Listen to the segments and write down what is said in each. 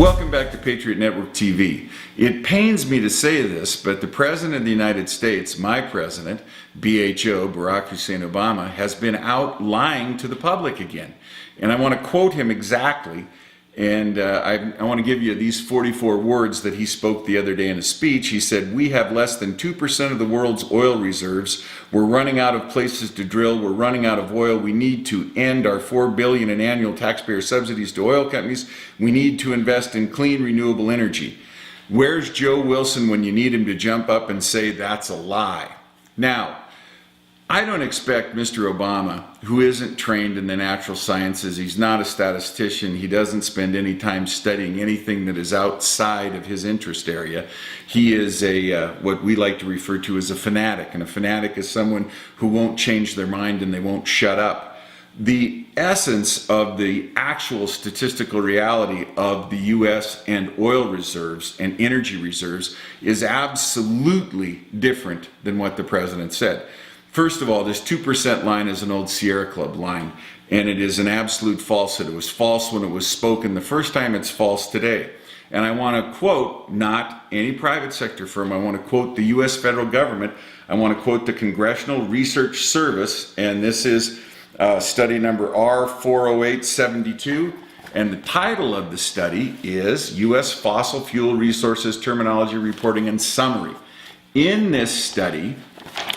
Welcome back to Patriot Network TV. It pains me to say this, but the President of the United States, my president, BHO, Barack Hussein Obama, has been out lying to the public again. And I want to quote him exactly, and I want to give you these 44 words that he spoke the other day in a speech. He said, "We have less than 2% of the world's oil reserves. We're running out of places to drill. We're running out of oil. We need to end our $4 billion in annual taxpayer subsidies to oil companies. We need to invest in clean, renewable energy." Where's Joe Wilson when you need him to jump up and say that's a lie? Now, I don't expect Mr. Obama, who isn't trained in the natural sciences, he's not a statistician, he doesn't spend any time studying anything that is outside of his interest area. He is what we like to refer to as a fanatic, and a fanatic is someone who won't change their mind and they won't shut up. The essence of the actual statistical reality of the U.S. and oil reserves and energy reserves is absolutely different than what the president said. First of all, this 2% line is an old Sierra Club line, and it is an absolute falsehood. It was false when it was spoken the first time, it's false today. And I want to quote not any private sector firm, I want to quote the U.S. federal government, I want to quote the Congressional Research Service, and this is study number R40872, and the title of the study is U.S. Fossil Fuel Resources Terminology Reporting and Summary. In this study,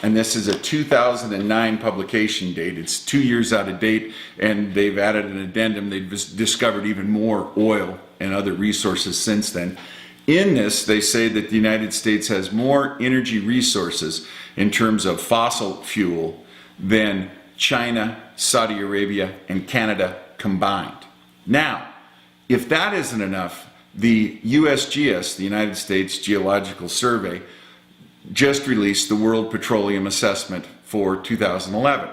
and this is a 2009 publication date, it's 2 years out of date, and they've added an addendum, they've discovered even more oil and other resources since then. In this, they say that the United States has more energy resources in terms of fossil fuel than China, Saudi Arabia, and Canada combined. Now, if that isn't enough, the USGS, the United States Geological Survey, just released the World Petroleum Assessment for 2011.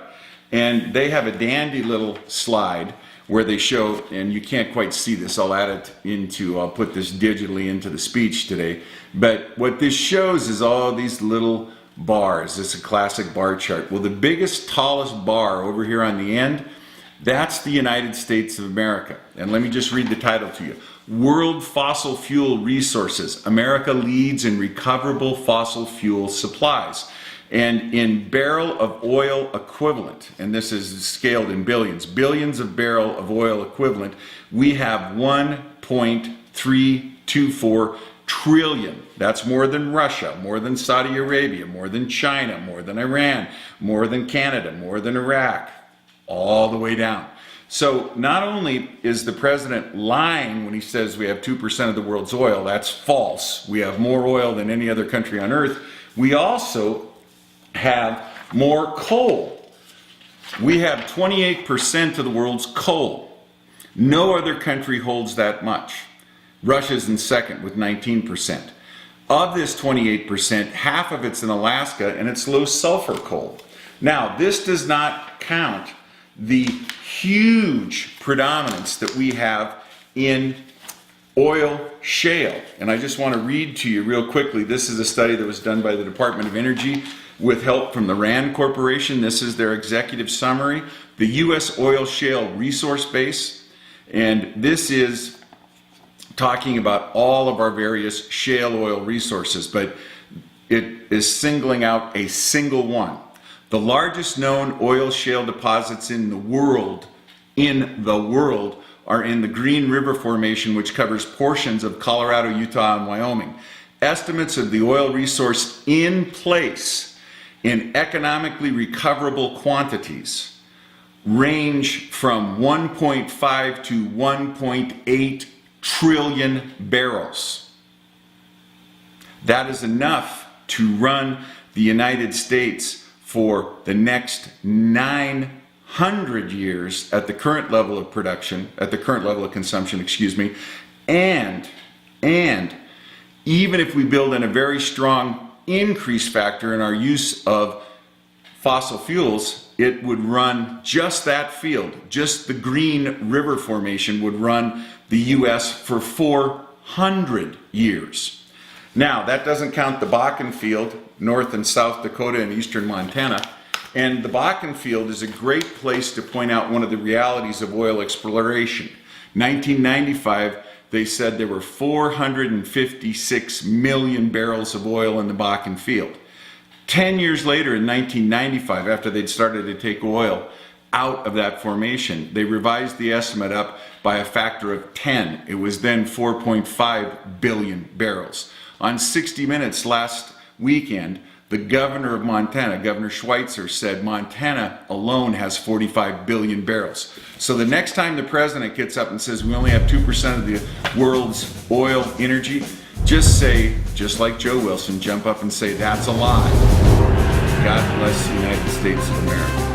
And they have a dandy little slide where they show, and you can't quite see this, I'll put this digitally into the speech today, but what this shows is all these little bars. This is a classic bar chart. Well, the biggest, tallest bar over here on the end, that's the United States of America. And let me just read the title to you. World Fossil Fuel Resources. America leads in recoverable fossil fuel supplies. And in barrel of oil equivalent, and this is scaled in billions of barrel of oil equivalent, we have 1.324 trillion. That's more than Russia, more than Saudi Arabia, more than China, more than Iran, more than Canada, more than Iraq, all the way down. So not only is the president lying when he says we have 2% of the world's oil, that's false. We have more oil than any other country on earth. We also have more coal. We have 28% of the world's coal. No other country holds that much. Russia's in second with 19%. Of this 28%, half of it's in Alaska, and it's low sulfur coal. Now, this does not count the huge predominance that we have in oil shale. And I just want to read to you real quickly. This is a study that was done by the Department of Energy with help from the RAND Corporation. This is their executive summary. The U.S. oil shale resource base. And this is talking about all of our various shale oil resources, but it is singling out a single one. The largest known oil shale deposits in the world are in the Green River Formation, which covers portions of Colorado, Utah, and Wyoming. Estimates of the oil resource in place in economically recoverable quantities range from 1.5 to 1.8 trillion barrels. That is enough to run the United States for the next 900 years at the current level of production, at the current level of consumption, and even if we build in a very strong increase factor in our use of fossil fuels, it would run just that field, just the Green River Formation would run the U.S. for 400 years. Now, that doesn't count the Bakken field, North and South Dakota and eastern Montana. And the Bakken field is a great place to point out one of the realities of oil exploration. 1995, they said there were 456 million barrels of oil in the Bakken field. 10 years later, in 1995, after they'd started to take oil out of that formation, they revised the estimate up by a factor of 10. It was then 4.5 billion barrels. On 60 Minutes last weekend, the governor of Montana, Governor Schweitzer, said Montana alone has 45 billion barrels. So the next time the president gets up and says we only have 2% of the world's oil energy, just say, just like Joe Wilson, jump up and say that's a lie. God bless the United States of America.